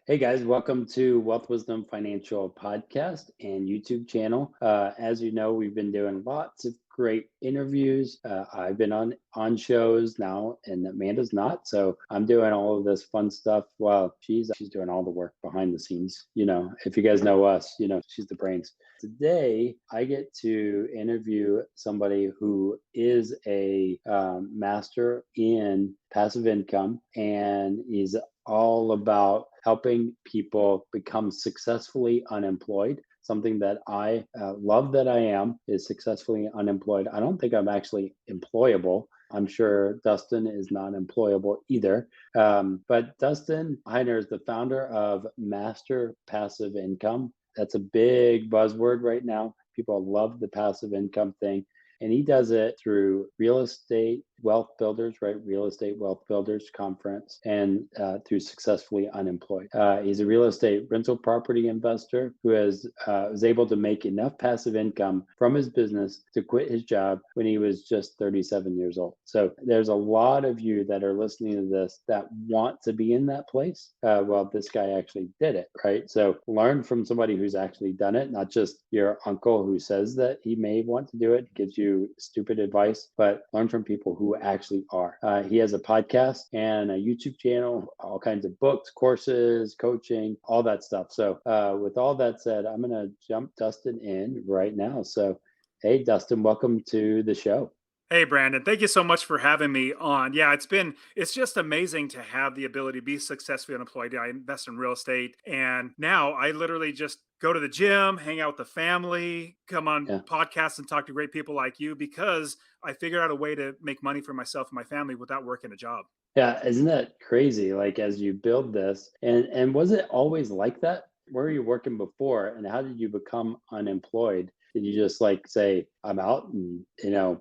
Hey guys, welcome to Wealth Wisdom Financial Podcast and YouTube channel. As you know, we've been doing lots of great interviews. I've been on shows now, and Amanda's not, so I'm doing all of this fun stuff while she's doing all the work behind the scenes. If you guys know us, she's the brains. Today, I get to interview somebody who is a master in passive income, and he's all about helping people become successfully unemployed. Something that I love that I am is successfully unemployed. I don't think I'm actually employable. I'm sure Dustin is not employable either. But Dustin Heiner is the founder of Master Passive Income. That's a big buzzword right now. People love the passive income thing. And he does it through Real Estate Wealth Builders, right? Real Estate Wealth Builders Conference, and through Successfully Unemployed. He's a real estate rental property investor who was able to make enough passive income from his business to quit his job when he was just 37 years old. So there's a lot of you that are listening to this that want to be in that place. Well, this guy actually did it, right? So learn from somebody who's actually done it, not just your uncle who says that he may want to do it, gives you stupid advice, but learn from people who actually are. He has a podcast and a YouTube channel, all kinds of books, courses, coaching, all that stuff. So with all that said, I'm going to jump Dustin in right now. So, hey, Dustin, welcome to the show. Hey, Brandon, thank you so much for having me on. Yeah, it's just amazing to have the ability to be successfully unemployed. I invest in real estate, and now I literally just go to the gym, hang out with the family, come on Yeah. podcasts and talk to great people like you because I figured out a way to make money for myself and my family without working a job. Yeah. Isn't that crazy? Like as you build this, and was it always like that? Where were you working before and how did you become unemployed? Did you just like say, I'm out and,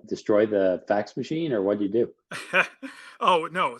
destroy the fax machine, or what do you do? Oh no!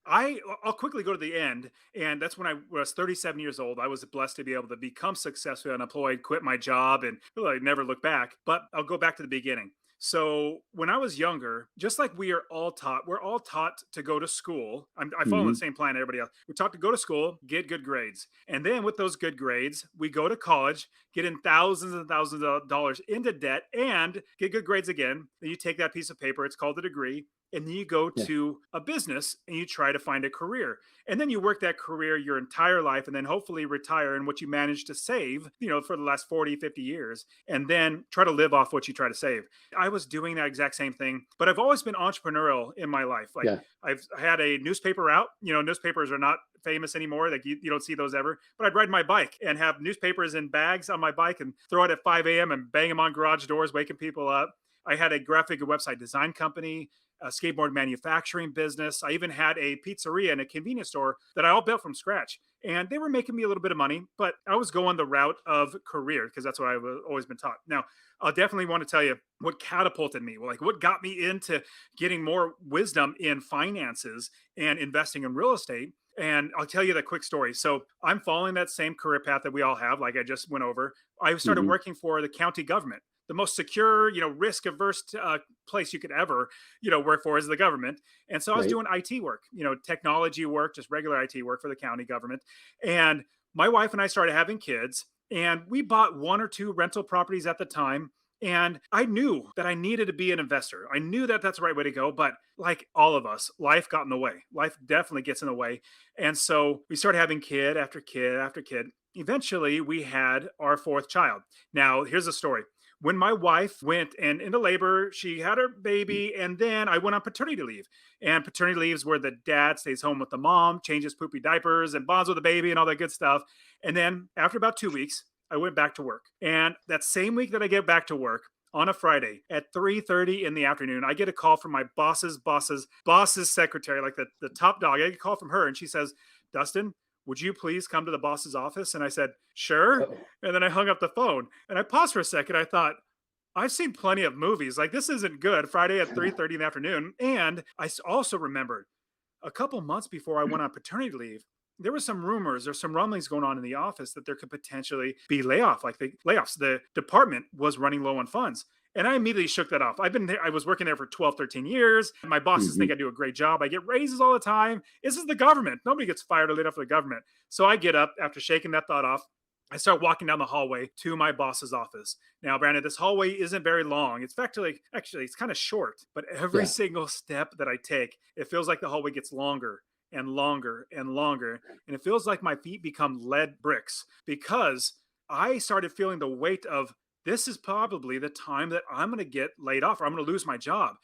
I'll quickly go to the end, and that's when I was 37 years old. I was blessed to be able to become successfully unemployed, quit my job, and really never look back. But I'll go back to the beginning. So when I was younger, just like we're all taught to go to school. I follow the Hmm. same plan everybody else. We're taught to go to school, get good grades, and then with those good grades, we go to college, get in thousands and thousands of dollars into debt, and get good grades again. Then you take that piece of paper. It's called a degree, and then you go Yeah. to a business and you try to find a career, and then you work that career your entire life, and then hopefully retire in what you managed to save, for the last 40, 50 years, and then try to live off what you try to save. I was doing that exact same thing, but I've always been entrepreneurial in my life. Like, Yeah. I've had a newspaper out. Newspapers are not famous anymore. Like, you don't see those ever, but I'd ride my bike and have newspapers in bags on my bike and throw it at 5 a.m. and bang them on garage doors, waking people up. I had a graphic and website design company, a skateboard manufacturing business. I even had a pizzeria and a convenience store that I all built from scratch. And they were making me a little bit of money, but I was going the route of career because that's what I've always been taught. Now, I'll definitely want to tell you what catapulted me, like what got me into getting more wisdom in finances and investing in real estate. And I'll tell you the quick story. So I'm following that same career path that we all have, like I just went over. I started Hmm. working for the county government, the most secure, risk averse place you could ever, work for is the government. And so I was Right. doing IT work, technology work, just regular IT work for the county government. And my wife and I started having kids, and we bought one or two rental properties at the time. And I knew that I needed to be an investor. I knew that that's the right way to go. But like all of us, life got in the way. Life definitely gets in the way. And so we started having kid after kid after kid. Eventually, we had our fourth child. Now, here's the story. When my wife went and into labor, she had her baby, and then I went on paternity leave. And paternity leave is where the dad stays home with the mom, changes poopy diapers, and bonds with the baby and all that good stuff. And then after about 2 weeks, I went back to work. And that same week that I get back to work, on a Friday at 3:30 in the afternoon, I get a call from my boss's secretary, like the top dog. I get a call from her, and she says, Dustin, would you please come to the boss's office? And I said, sure. Oh, And then I hung up the phone and I paused for a second. I thought, I've seen plenty of movies. Like, this isn't good. Friday at 3:30 in the afternoon. And also remembered a couple months before I went on paternity leave, there were some rumors or some rumblings going on in the office that there could potentially be layoffs. The department was running low on funds. And I immediately shook that off. I've been there, I was working there for 12, 13 years. My bosses think Hmm. I do a great job. I get raises all the time. This is the government. Nobody gets fired or laid off for the government. So I get up after shaking that thought off. I start walking down the hallway to my boss's office. Now, Brandon, this hallway isn't very long. It's actually, it's kind of short, but every Yeah. single step that I take, it feels like the hallway gets longer and longer and longer. And it feels like my feet become lead bricks because I started feeling the weight of this is probably the time that I'm going to get laid off or I'm going to lose my job.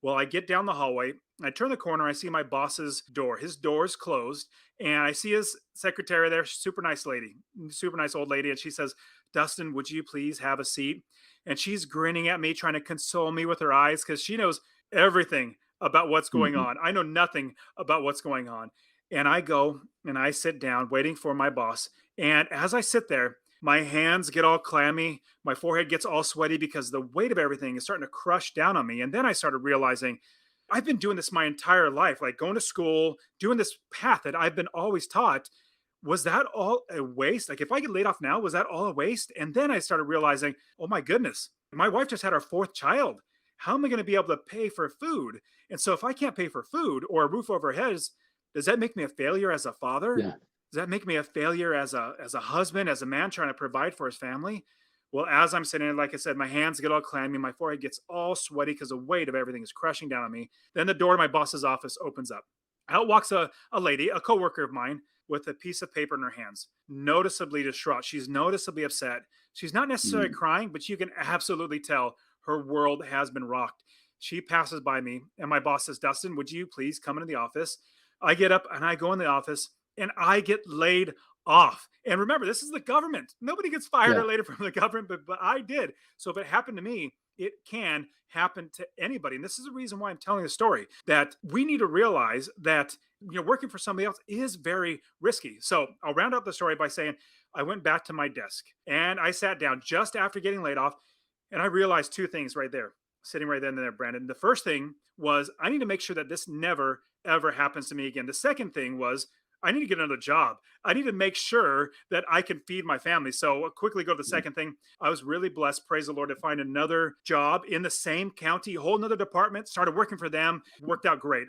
Well, I get down the hallway, I turn the corner, I see my boss's door. His door is closed, and I see his secretary there, super nice lady, super nice old lady. And she says, Dustin, would you please have a seat? And she's grinning at me, trying to console me with her eyes because she knows everything about what's going Hmm. on. I know nothing about what's going on. And I go and I sit down waiting for my boss. And as I sit there, my hands get all clammy. My forehead gets all sweaty because the weight of everything is starting to crush down on me. And then I started realizing I've been doing this my entire life, like going to school, doing this path that I've been always taught. Was that all a waste? Like, if I get laid off now, was that all a waste? And then I started realizing, oh my goodness, my wife just had our fourth child. How am I going to be able to pay for food? And so, if I can't pay for food or a roof over our heads, does that make me a failure as a father? Yeah. Does that make me a failure as a husband, as a man trying to provide for his family? Well, as I'm sitting there, like I said, my hands get all clammy, my forehead gets all sweaty because the weight of everything is crushing down on me. Then the door to my boss's office opens up. Out walks a lady, a coworker of mine, with a piece of paper in her hands, noticeably distraught. She's noticeably upset. She's not necessarily Mm. crying, but you can absolutely tell her world has been rocked. She passes by me, and my boss says, Dustin, would you please come into the office? I get up and I go in the office and I get laid off. And remember, this is the government. Nobody gets fired or Yeah. laid from the government, but I did. So if it happened to me, it can happen to anybody. And this is the reason why I'm telling the story that we need to realize that working for somebody else is very risky. So I'll round out the story by saying I went back to my desk and I sat down just after getting laid off, and I realized two things right there, sitting right then and there, Brandon. The first thing was I need to make sure that this never ever happens to me again. The second thing was I need to get another job. I need to make sure that I can feed my family. So I'll quickly go to the Yeah. second thing. I was really blessed, praise the Lord, to find another job in the same county, whole another department. Started working for them. Worked out great.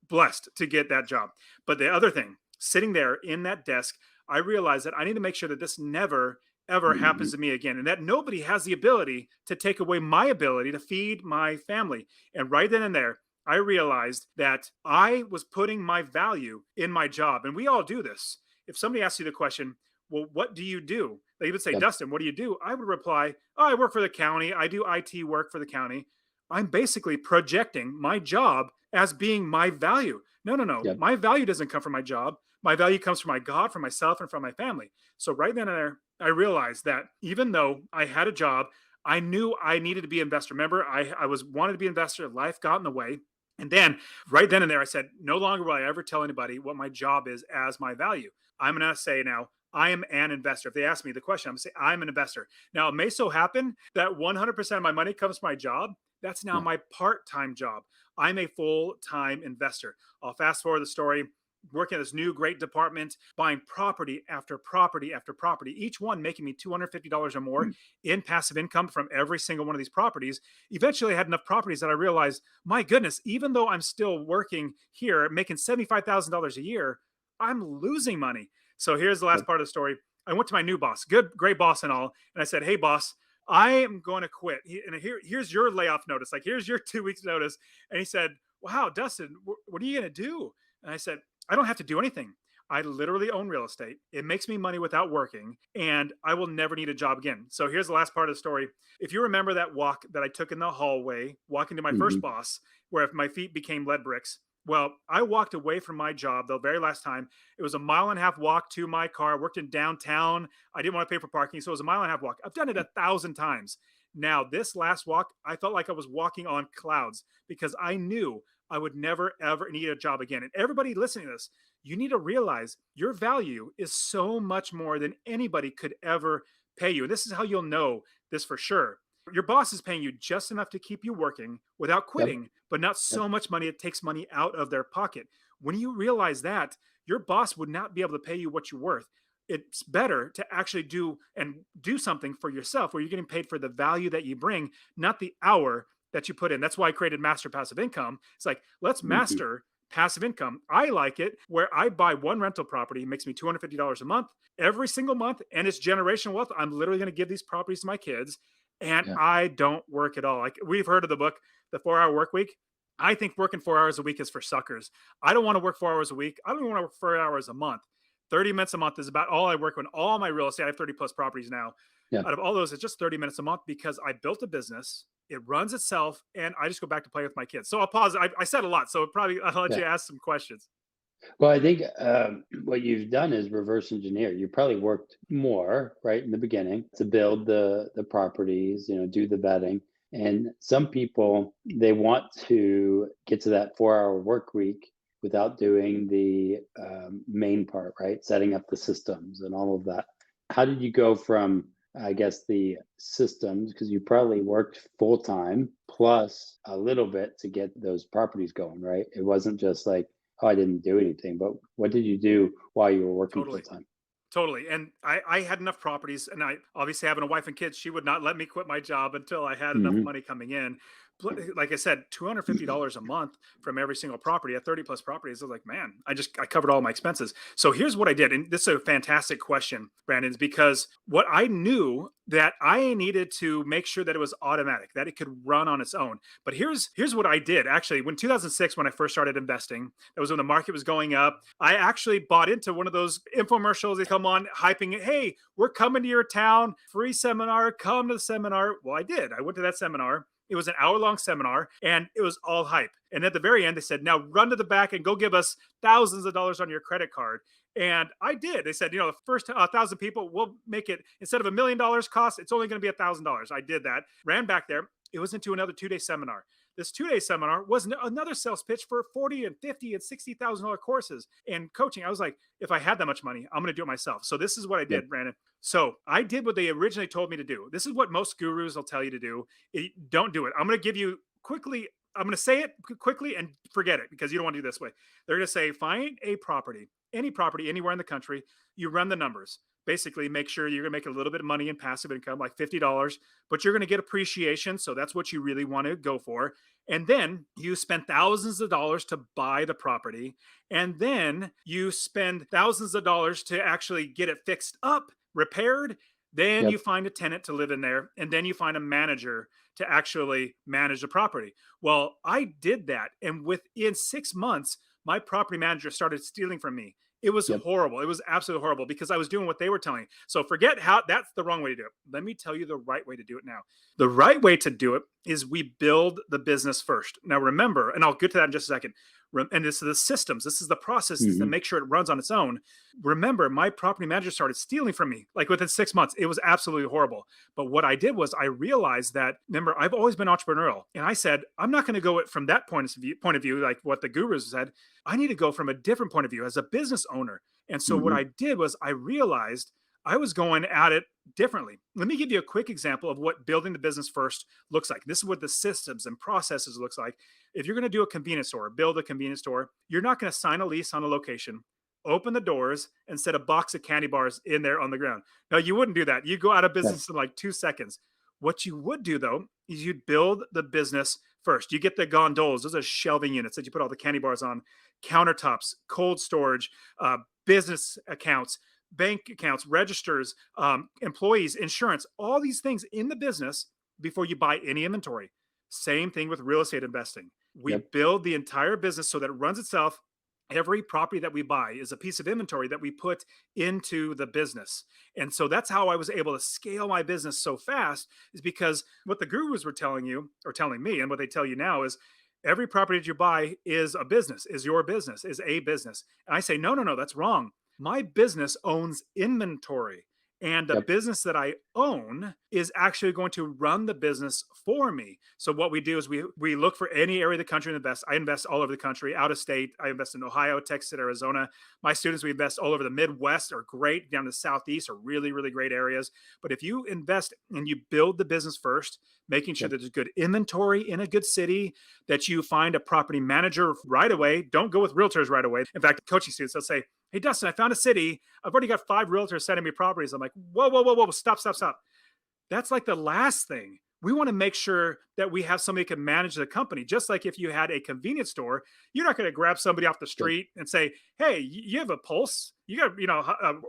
Blessed to get that job. But the other thing, sitting there in that desk, I realized that I need to make sure that this never ever happens Mhm. to me again, and that nobody has the ability to take away my ability to feed my family. And right then and there, I realized that I was putting my value in my job. And we all do this. If somebody asks you the question, well, what do you do? They would say, Yep. Dustin, what do you do? I would reply, oh, I work for the county. I do IT work for the county. I'm basically projecting my job as being my value. No, no, no. Yep. My value doesn't come from my job. My value comes from my God, from myself, and from my family. So right then and there, I realized that even though I had a job, I knew I needed to be an investor. Remember, I was wanted to be an investor. Life got in the way. And then right then and there, I said, no longer will I ever tell anybody what my job is as my value. I'm going to say now, I am an investor. If they ask me the question, I'm going to say, I'm an investor. Now, it may so happen that 100% of my money comes from my job. That's now Yeah. my part time job. I'm a full time investor. I'll fast forward the story. Working at this new great department, buying property after property after property, each one making me $250 or more Mm. in passive income from every single one of these properties. Eventually, I had enough properties that I realized, my goodness, even though I'm still working here, making $75,000 a year, I'm losing money. So here's the last Yep. part of the story. I went to my new boss, good, great boss and all, and I said, "Hey, boss, I am going to quit. And here's your layoff notice. Like, here's your 2 weeks notice." And he said, "Wow, Dustin, what are you going to do?" And I said, "I don't have to do anything. I literally own real estate. It makes me money without working, and I will never need a job again." So here's the last part of the story. If you remember that walk that I took in the hallway, walking to my first Mhm. boss, where if my feet became lead bricks, well, I walked away from my job the very last time. It was a mile and a half walk to my car. I worked in downtown. I didn't want to pay for parking, so it was a mile and a half walk. I've done it 1,000 times. Now, this last walk, I felt like I was walking on clouds because I knew I would never, ever need a job again. And everybody listening to this, you need to realize your value is so much more than anybody could ever pay you. And this is how you'll know this for sure. Your boss is paying you just enough to keep you working without Yep. quitting, but not Yep. so much money it takes money out of their pocket. When you realize that, your boss would not be able to pay you what you're worth. it's better to actually do something for yourself where you're getting paid for the value that you bring, not the hour that you put in. That's why I created Master Passive Income. It's like, let's Mhm. master passive income. I like it where I buy one rental property, makes me $250 a month every single month, and it's generational wealth. I'm literally going to give these properties to my kids, and Yeah. I don't work at all. Like, we've heard of the book, The 4 Hour Work Week. I think working 4 hours a week is for suckers. I don't want to work 4 hours a week. I don't even want to work 4 hours a month. 30 minutes a month is about all I work on. All my real estate, I have 30 plus properties now. Yeah. Out of all those, it's just 30 minutes a month because I built a business. It runs itself, and I just go back to play with my kids. So I'll pause. I said a lot, so probably I'll let Yeah. you ask some questions. Well, I think what you've done is reverse engineer. You probably worked more right in the beginning to build the properties, do the vetting. And some people they want to get to that 4 hour work week without doing the main part, right? Setting up the systems and all of that. How did you go from, I guess, the systems, because you probably worked full time plus a little bit to get those properties going, right? It wasn't just like, oh, I didn't do anything, but what did you do while you were working full Totally. time? Totally. And I had enough properties, and I obviously having a wife and kids, she would not let me quit my job until I had enough Hmm. money coming in. Like I said, $250 a month from every single property at 30 plus properties. I was like, man, I covered all my expenses. So here's what I did. And this is a fantastic question, Brandon, is because what I knew that I needed to make sure that it was automatic, that it could run on its own. But here's what I did. Actually, when 2006, when I first started investing, that was when the market was going up. I actually bought into one of those infomercials. They come on hyping it. Hey, we're coming to your town, free seminar, come to the seminar. Well, I did. I went to that seminar. It was an hour-long seminar, and it was all hype. And at the very end, they said, now run to the back and go give us thousands of dollars on your credit card. And I did. They said, the first 1,000 people, we'll make it, instead of $1 million cost, it's only going to be $1,000. I did that, ran back there. It was into another 2 day seminar. This 2 day seminar was another sales pitch for 40 and 50 and $60,000 courses and coaching. I was like, if I had that much money, I'm going to do it myself. So this is what I Yep. did, Brandon. So I did what they originally told me to do. This is what most gurus will tell you to do. Don't do it. I'm going to give you quickly. I'm going to say it quickly and forget it because you don't want to do this way. They're going to say, find a property, any property anywhere in the country. You run the numbers. Basically, make sure you're going to make a little bit of money in passive income, like $50, but you're going to get appreciation. So that's what you really want to go for. And then you spend thousands of dollars to buy the property. And then you spend thousands of dollars to actually get it fixed up, repaired. Then you Yep. find a tenant to live in there. And then you find a manager to actually manage the property. Well, I did that. And within 6 months, my property manager started stealing from me. It was Yep. horrible. It was absolutely horrible because I was doing what they were telling me. So forget how that's the wrong way to do it. Let me tell you the right way to do it now. The right way to do it is we build the business first. Now, remember, and I'll get to that in just a second. And this is the systems. This is the processes to Hmm. make sure it runs on its own. Remember, my property manager started stealing from me like within 6 months. It was absolutely horrible. But what I did was I realized that, remember, I've always been entrepreneurial. And I said, I'm not going to go from that point of view, like what the gurus said. I need to go from a different point of view as a business owner. And so what Hmm. I did was I realized I was going at it differently. Let me give you a quick example of what building the business first looks like. This is what the systems and processes looks like. If you're going to do a convenience store, build a convenience store, you're not going to sign a lease on a location, open the doors, and set a box of candy bars in there on the ground. Now, you wouldn't do that. You'd go out of Right. business in like 2 seconds. What you would do, though, is you'd build the business first. You get the gondolas, those are shelving units that you put all the candy bars on, countertops, cold storage, business accounts, bank accounts, registers, employees, insurance, all these things in the business before you buy any inventory. Same thing with real estate investing. We Yep. build the entire business so that it runs itself. Every property that we buy is a piece of inventory that we put into the business. And so that's how I was able to scale my business so fast, is because what the gurus were telling you or telling me, and what they tell you now is every property that you buy is a business, is your business, is a business. And I say, no, no, no, that's wrong. My business owns inventory. And the Yep. business that I own is actually going to run the business for me. So what we do is we look for any area of the country and invest. I invest all over the country, out of state. I invest in Ohio, Texas, Arizona. My students, we invest all over the Midwest, are great. Down to the Southeast are really, really great areas. But if you invest and you build the business first, making sure Yep. that there's good inventory in a good city, that you find a property manager right away. Don't go with realtors right away. In fact, coaching students, they'll say, Hey, Dustin, I found a city. I've already got 5 realtors sending me properties. I'm like, whoa, whoa, whoa, whoa, stop, stop, stop. That's like the last thing. We want to make sure that we have somebody who can manage the company. Just like if you had a convenience store, you're not going to grab somebody off the Yep. street and say, "Hey, you have a pulse. You got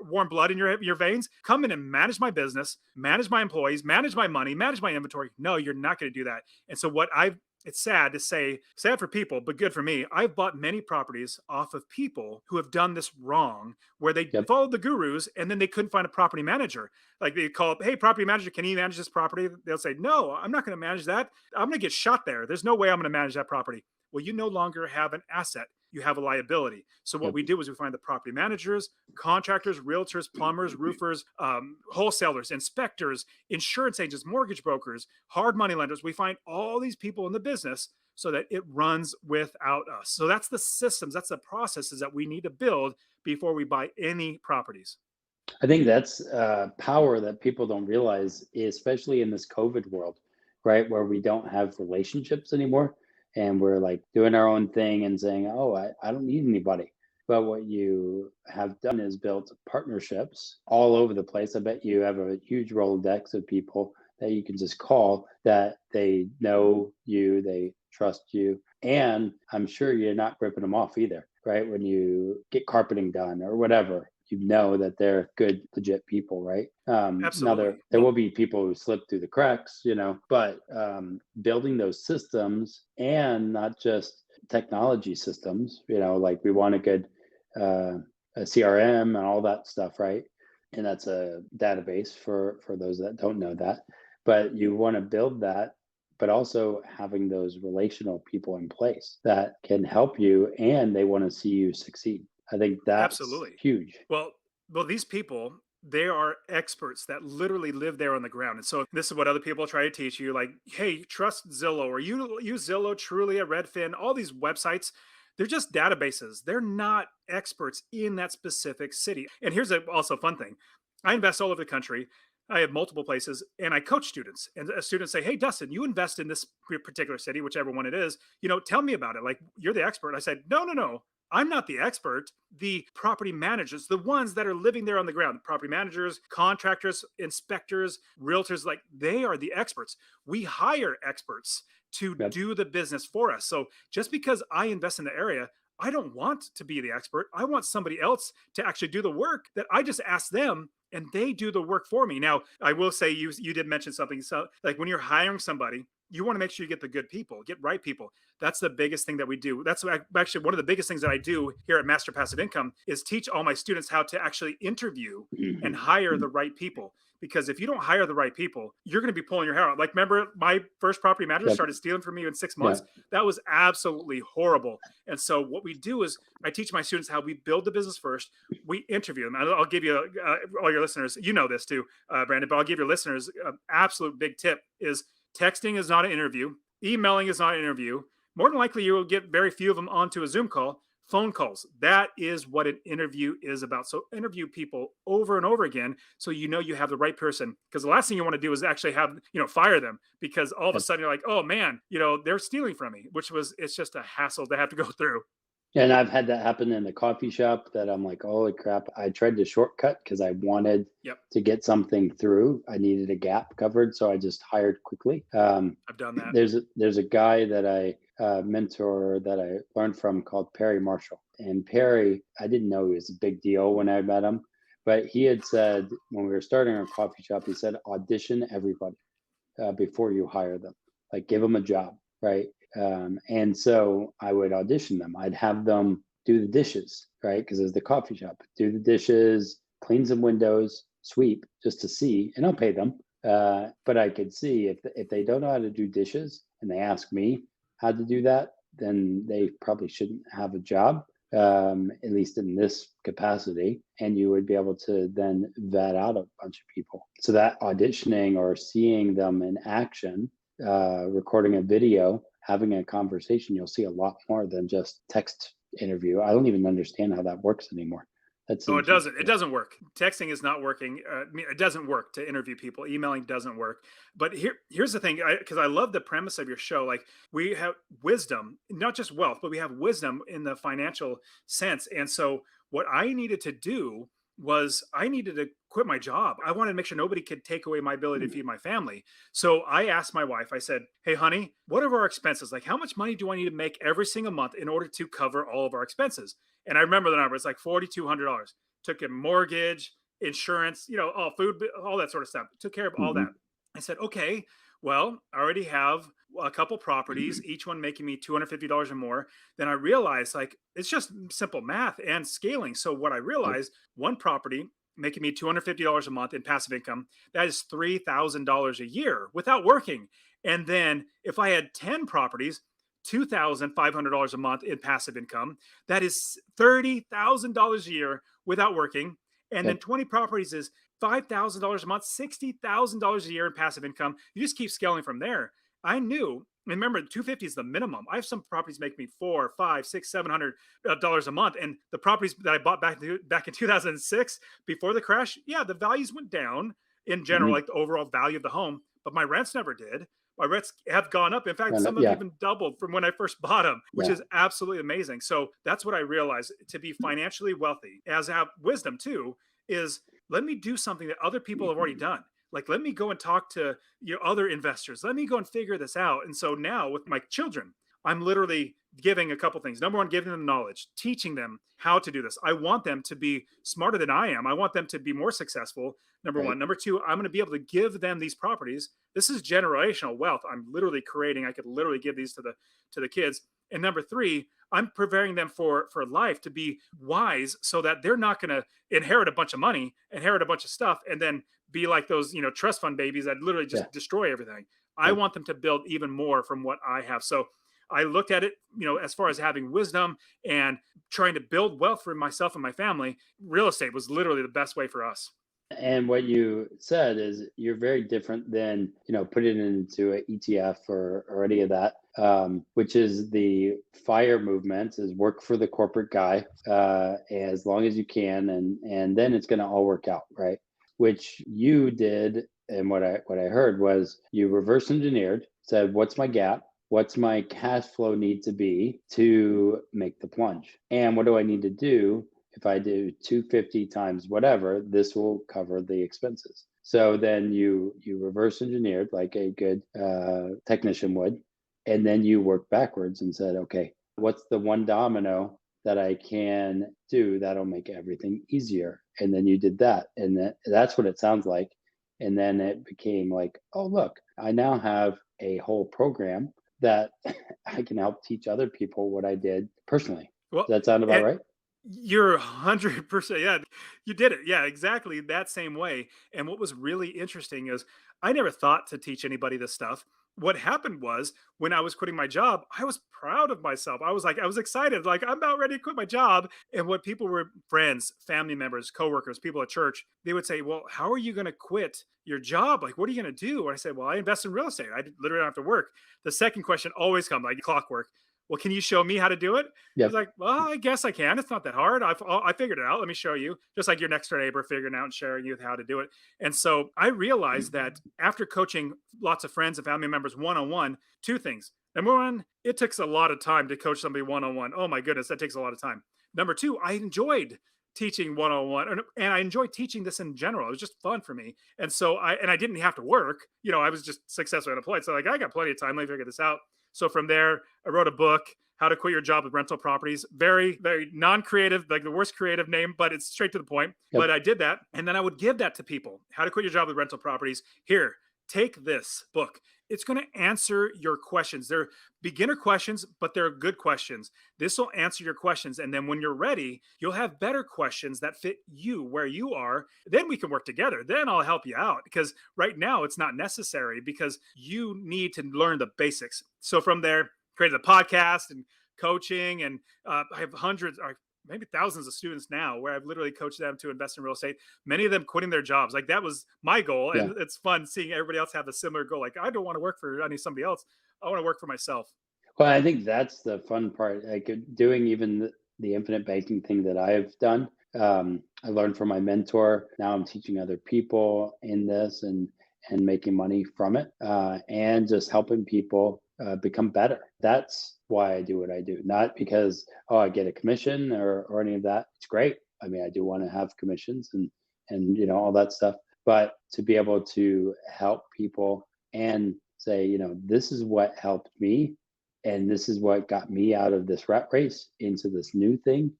warm blood in your veins. Come in and manage my business, manage my employees, manage my money, manage my inventory." No, you're not going to do that. And so what I've it's sad to say, sad for people, but good for me. I've bought many properties off of people who have done this wrong, where they Yep. followed the gurus and then they couldn't find a property manager. Like they call up, "Hey, property manager, can you manage this property?" They'll say, "No, I'm not going to manage that. I'm going to get shot there. There's no way I'm going to manage that property." Well, you no longer have an asset. You have a liability. So what Yep. we do is we find the property managers, contractors, realtors, plumbers, roofers, wholesalers, inspectors, insurance agents, mortgage brokers, hard money lenders. We find all these people in the business so that it runs without us. So that's the systems, that's the processes that we need to build before we buy any properties. I think that's power that people don't realize, especially in this COVID world, right? Where we don't have relationships anymore and we're like doing our own thing and saying, oh, I don't need anybody. But what you have done is built partnerships all over the place. I bet you have a huge Rolodex of people that you can just call that they know you, they trust you. And I'm sure you're not ripping them off either, right? When you get carpeting done or whatever, you know that they're good, legit people, right? Now Absolutely. there will be people who slip through the cracks, but building those systems and not just technology systems, like we want a good a CRM and all that stuff, right? And that's a database for those that don't know that. But you want to build that, but also having those relational people in place that can help you and they want to see you succeed. I think that's Absolutely. huge. Well, these people, they are experts that literally live there on the ground. And so this is what other people try to teach you, like, hey, trust Zillow, or you use Zillow, Trulia, Redfin, all these websites. They're just databases. They're not experts in that specific city. And here's also a fun thing. I invest all over the country. I have multiple places and I coach students. And students say, "Hey, Dustin, you invest in this particular city, whichever one it is. Tell me about it. Like, you're the expert." I said, "No, no, no. I'm not the expert. The property managers, the ones that are living there on the ground, property managers, contractors, inspectors, realtors, like they are the experts. We hire experts to Yep. do the business for us. So just because I invest in the area, I don't want to be the expert. I want somebody else to actually do the work that I just ask them and they do the work for me." Now, I will say you did mention something. So like when you're hiring somebody, you want to make sure you get the good people, get right people. That's the biggest thing that we do. That's actually one of the biggest things that I do here at Master Passive Income is teach all my students how to actually interview and hire the right people. Because if you don't hire the right people, you're going to be pulling your hair out. Like, remember, my first property manager Yep. started stealing from me in 6 Yeah. months. That was absolutely horrible. And so what we do is I teach my students how we build the business first. We interview them. I'll give you all your listeners, you know this too, Brandon, but I'll give your listeners an absolute big tip is texting is not an interview. Emailing is not an interview. More than likely, you will get very few of them onto a Zoom call. Phone calls. That is what an interview is about. So interview people over and over again so you know you have the right person. Because the last thing you want to do is actually have, fire them because all of a Yep. sudden you're like, oh man, they're stealing from me, it's just a hassle to have to go through. And I've had that happen in the coffee shop that I'm like, holy crap. I tried to shortcut because I wanted Yep. to get something through. I needed a gap covered. So I just hired quickly. I've done that. There's a guy that I mentor that I learned from called Perry Marshall. And Perry, I didn't know he was a big deal when I met him, but he had said when we were starting our coffee shop, he said, audition everybody before you hire them, like give them a job, right? And so I would audition them. I'd have them do the dishes, right? Because it's the coffee shop, do the dishes, clean some windows, sweep just to see, and I'll pay them. But I could see if they don't know how to do dishes and they ask me how to do that, then they probably shouldn't have a job, at least in this capacity. And you would be able to then vet out a bunch of people. So that auditioning or seeing them in action, recording a video, having a conversation, you'll see a lot more than just text interview. I don't even understand how that works anymore. That Oh, seems it doesn't. It ridiculous. doesn't work. Texting is not working. It doesn't work to interview people. Emailing doesn't work. But here's the thing, because I love the premise of your show. Like, we have wisdom, not just wealth, but we have wisdom in the financial sense. And so what I needed to do was I needed to quit my job. I wanted to make sure nobody could take away my ability to feed my family. So I asked my wife, I said, "Hey, honey, what are our expenses? Like, how much money do I need to make every single month in order to cover all of our expenses?" And I remember the number, it's like $4,200. Took a mortgage, insurance, all food, all that sort of stuff. Took care of all Hmm. that. I said, "Okay, well, I already have a couple properties, each one making me $250 or more." Then I realized, like, it's just simple math and scaling. So what I Yep. realized, one property making me $250 a month in passive income, that is $3,000 a year without working. And then if I had 10 properties, $2,500 a month in passive income, that is $30,000 a year without working. And then Yep. 20 properties is $5,000 a month, $60,000 a year in passive income. You just keep scaling from there. I knew, remember, 250 is the minimum. I have some properties make me four, five, six, $700 a month. And the properties that I bought back in 2006 before the crash, yeah, the values went down in general, Hmm. like the overall value of the home, but my rents never did. My rents have gone up. In fact, some of them Yeah. even doubled from when I first bought them, which Yeah. is absolutely amazing. So that's what I realized, to be financially wealthy, as I have wisdom too, is let me do something that other people have already done. Like, let me go and talk to other investors. Let me go and figure this out. And so now with my children, I'm literally giving a couple things. Number one, giving them knowledge, teaching them how to do this. I want them to be smarter than I am. I want them to be more successful. Number Right. one. Number two, I'm going to be able to give them these properties. This is generational wealth I'm literally creating. I could literally give these to the kids. And number three, I'm preparing them for life, to be wise, so that they're not going to inherit a bunch of money, inherit a bunch of stuff, and then be like those trust fund babies that literally Yeah. just destroy everything. I Yep. want them to build even more from what I have. So I looked at it, as far as having wisdom and trying to build wealth for myself and my family. Real estate was literally the best way for us. And what you said is you're very different than, putting it into an ETF or any of that, which is the FIRE movement, is work for the corporate guy as long as you can, and then it's going to all work out, right? Which you did, and what I heard was you reverse engineered, said, "What's my gap? What's my cash flow need to be to make the plunge? And what do I need to do? If I do 250 times whatever, this will cover the expenses." So then you reverse engineered like a good technician would, and then you work backwards and said, "Okay, what's the one domino that I can do that'll make everything easier?" And then you did that, and that's what it sounds like. And then it became like, "Oh, look, I now have a whole program that I can help teach other people what I did personally." Well, Does that sound about and right? you're 100%. Yeah, you did it. Yeah, exactly that same way. And what was really interesting is I never thought to teach anybody this stuff. What happened was, when I was quitting my job, I was proud of myself. I was like, I was excited, like, I'm about ready to quit my job. And what people were, friends, family members, coworkers, people at church, they would say, "Well, how are you going to quit your job? Like, what are you going to do?" And I said, "Well, I invest in real estate. I literally don't have to work." The second question always comes, like clockwork. "Well, can you show me how to do it?" I was Yep. like, "Well, I guess I can. It's not that hard. I figured it out. Let me show you." Just like your next door neighbor figuring out and sharing you how to do it. And so I realized that after coaching lots of friends and family members one on one, two things. Number one, it takes a lot of time to coach somebody one on one. Oh my goodness, that takes a lot of time. Number two, I enjoyed teaching one on one, and I enjoyed teaching this in general. It was just fun for me. And so I didn't have to work. I was just successfully unemployed. So, like, I got plenty of time. Let me figure this out. So from there, I wrote a book, How to Quit Your Job with Rental Properties. Very, very non creative, like the worst creative name, but it's straight to the point. But Yep. I did that. And then I would give that to people. How to Quit Your Job with Rental Properties. Here, take this book. It's going to answer your questions. They're beginner questions, but they're good questions. This will answer your questions. And then when you're ready, you'll have better questions that fit you where you are. Then we can work together. Then I'll help you out, because right now it's not necessary, because you need to learn the basics. So from there, created a podcast and coaching, and I have hundreds or maybe thousands of students now, where I've literally coached them to invest in real estate. Many of them quitting their jobs. Like, that was my goal, Yeah. and it's fun seeing everybody else have a similar goal. Like, I don't want to work for somebody else. I want to work for myself. Well, I think that's the fun part. Like doing even the infinite banking thing that I've done. I learned from my mentor. Now I'm teaching other people in this and making money from it, and just helping people become better. That's why I do what I do, not because, oh, I get a commission or any of that. It's great. I mean, I do want to have commissions and all that stuff, but to be able to help people and say, this is what helped me, and this is what got me out of this rat race into this new thing.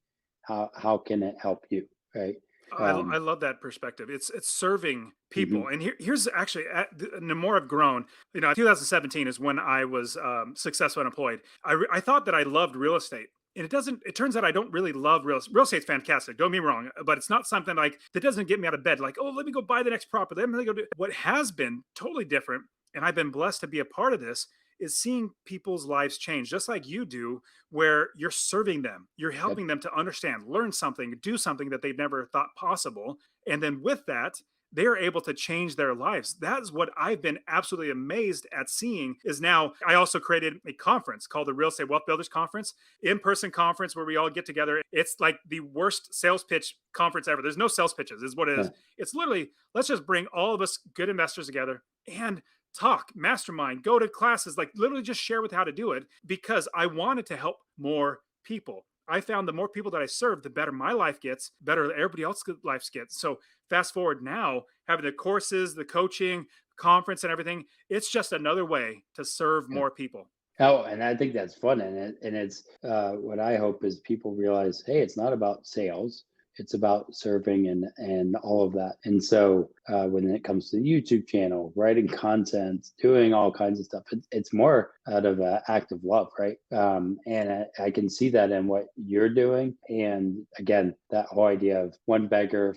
How can it help you, right? I love that perspective. It's serving Mhm. people, and here's actually the more I've grown. 2017 is when I was successful unemployed. I thought that I loved real estate, and it doesn't. It turns out I don't really love real estate's fantastic. Don't get me wrong, but it's not something like that doesn't get me out of bed. Like, oh, let me go buy the next property. Let me go do what has been totally different, and I've been blessed to be a part of this. Is seeing people's lives change, just like you do, where you're serving them, you're Yep. helping them to understand, learn something, do something that they've never thought possible. And then with that, they're able to change their lives. That's what I've been absolutely amazed at seeing. Is now I also created a conference called the Real Estate Wealth Builders Conference, in-person conference where we all get together. It's like the worst sales pitch conference ever. There's no sales pitches, is what it Yeah. is. It's literally, let's just bring all of us good investors together and talk, mastermind, go to classes, like literally just share with how to do it, because I wanted to help more people. I found the more people that I serve, the better my life gets, better everybody else's life gets. So fast forward now, having the courses, the coaching, conference, and everything, it's just another way to serve Yeah. more people. Oh, and I think that's fun, and it's what I hope is people realize, hey, it's not about sales, it's about serving and all of that. And so when it comes to the YouTube channel, writing content, doing all kinds of stuff, it's more out of an act of love, right? And I can see that in what you're doing. And again, that whole idea of one beggar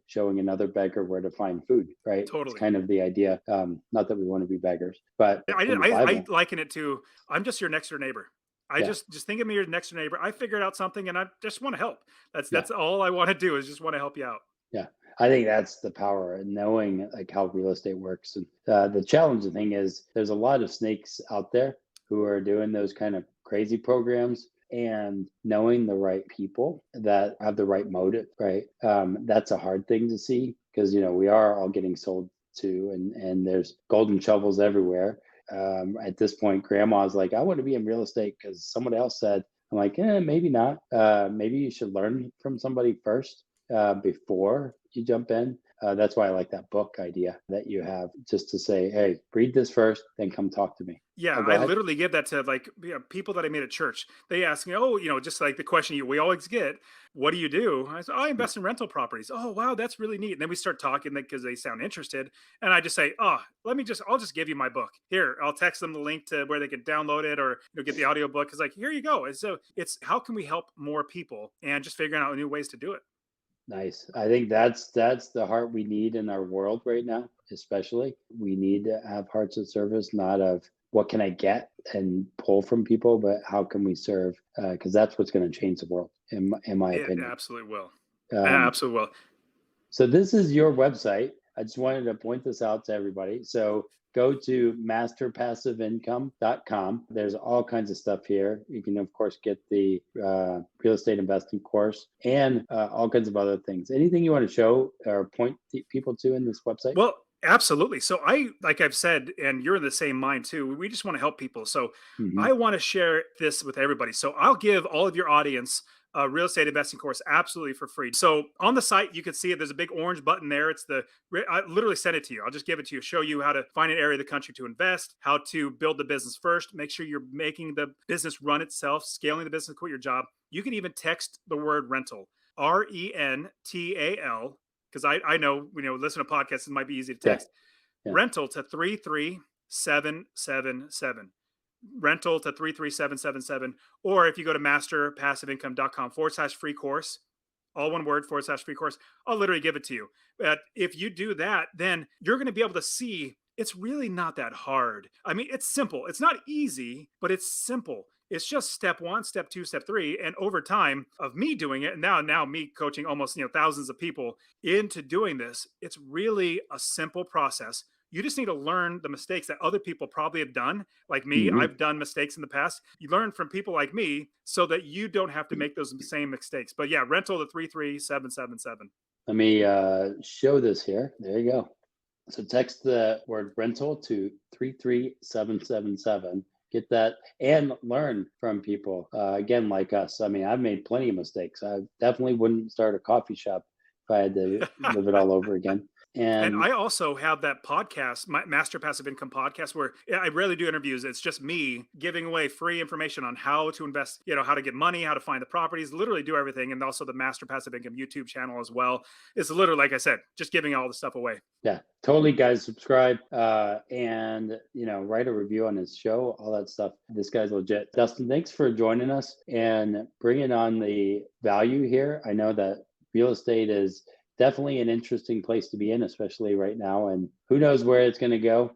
showing another beggar where to find food, right? It's Totally. kind of the idea. Not that we want to be beggars, but I, from the I Bible. liken it to, I'm just your next door neighbor. I Yeah. just think of me your next door neighbor. I figured out something and I just want to help. Yeah. That's all I want to do is just want to help you out. Yeah, I think that's the power in knowing like how real estate works. And the challenging thing is there's a lot of snakes out there who are doing those kind of crazy programs, and knowing the right people that have the right motive, right? That's a hard thing to see because we are all getting sold to, and there's golden shovels everywhere. At this point, grandma's like, I want to be in real estate because someone else said. I'm like, maybe not. Maybe you should learn from somebody first before you jump in. That's why I like that book idea that you have, just to say, hey, read this first, then come talk to me. Yeah, Oh, go I ahead. literally give that to like people that I meet at church. They ask me, "Oh, just like the question we always get, what do you do?" I say, "Oh, I Yeah. invest in rental properties." "Oh, wow, that's really neat." And then we start talking because they sound interested, and I just say, "Oh, I'll just give you my book here. I'll text them the link to where they can download it or get the audio book." It's like, here you go. And so it's how can we help more people and just figuring out new ways to do it. Nice. I think that's the heart we need in our world right now, especially. We need to have hearts of service, not of what can I get and pull from people, but how can we serve? Because that's what's going to change the world, in my It opinion. absolutely will. Um, Absolutely will. So this is your website. I just wanted to point this out to everybody. So go to masterpassiveincome.com. There's all kinds of stuff here. You can, of course, get the real estate investing course and all kinds of other things. Anything you want to show or point people to in this website? Well, absolutely. So like I've said, and you're in the same mind too. We just want to help people. So Hmm. I want to share this with everybody. So I'll give all of your audience a real estate investing course absolutely for free. So on the site, you can see it. There's a big orange button there. I literally send it to you. I'll just give it to you, show you how to find an area of the country to invest, how to build the business first, make sure you're making the business run itself, scaling the business, quit your job. You can even text the word rental, RENTAL, because I know, listen to podcasts, it might be easy to Yeah, text. yeah. Rental to 33777. Rental to 33777. Or if you go to masterpassiveincome.com/free course, all one word /free course, I'll literally give it to you. But if you do that, then you're going to be able to see it's really not that hard. I mean, it's simple. It's not easy, but it's simple. It's just step one, step two, step three. And over time of me doing it, and now me coaching almost thousands of people into doing this, it's really a simple process. You just need to learn the mistakes that other people probably have done. Like me, Hmm. I've done mistakes in the past. You learn from people like me so that you don't have to make those same mistakes. But yeah, rental to 33777. Let me show this here. There you go. So text the word rental to 33777, get that and learn from people, again, like us. I mean, I've made plenty of mistakes. I definitely wouldn't start a coffee shop if I had to live it all over again. And And I also have that podcast, my Master Passive Income podcast, where I rarely do interviews. It's just me giving away free information on how to invest, how to get money, how to find the properties, literally do everything. And also the Master Passive Income YouTube channel as well. It's literally, like I said, just giving all the stuff away. yeah, totally, guys. Subscribe, and write a review on his show, all that stuff. This guy's legit. Dustin, thanks for joining us and bringing on the value here. I know that real estate is definitely an interesting place to be in, especially right now. And who knows where it's going to go.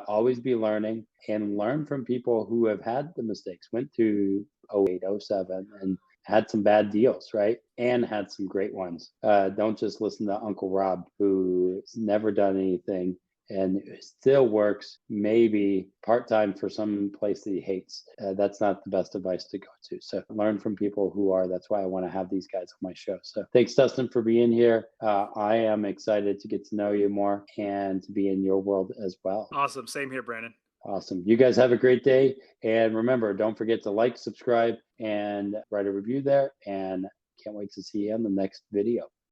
Always be learning and learn from people who have had the mistakes, went through 08, 07, and had some bad deals, right? And had some great ones. Don't just listen to Uncle Rob, who's never done anything and still works maybe part-time for some place that he hates. That's not the best advice to go to. So learn from people who are. That's why I want to have these guys on my show. So thanks, Dustin, for being here. I am excited to get to know you more and to be in your world as well. Awesome. Same here, Brandon. Awesome. You guys have a great day. And remember, don't forget to like, subscribe, and write a review there. And can't wait to see you on the next video.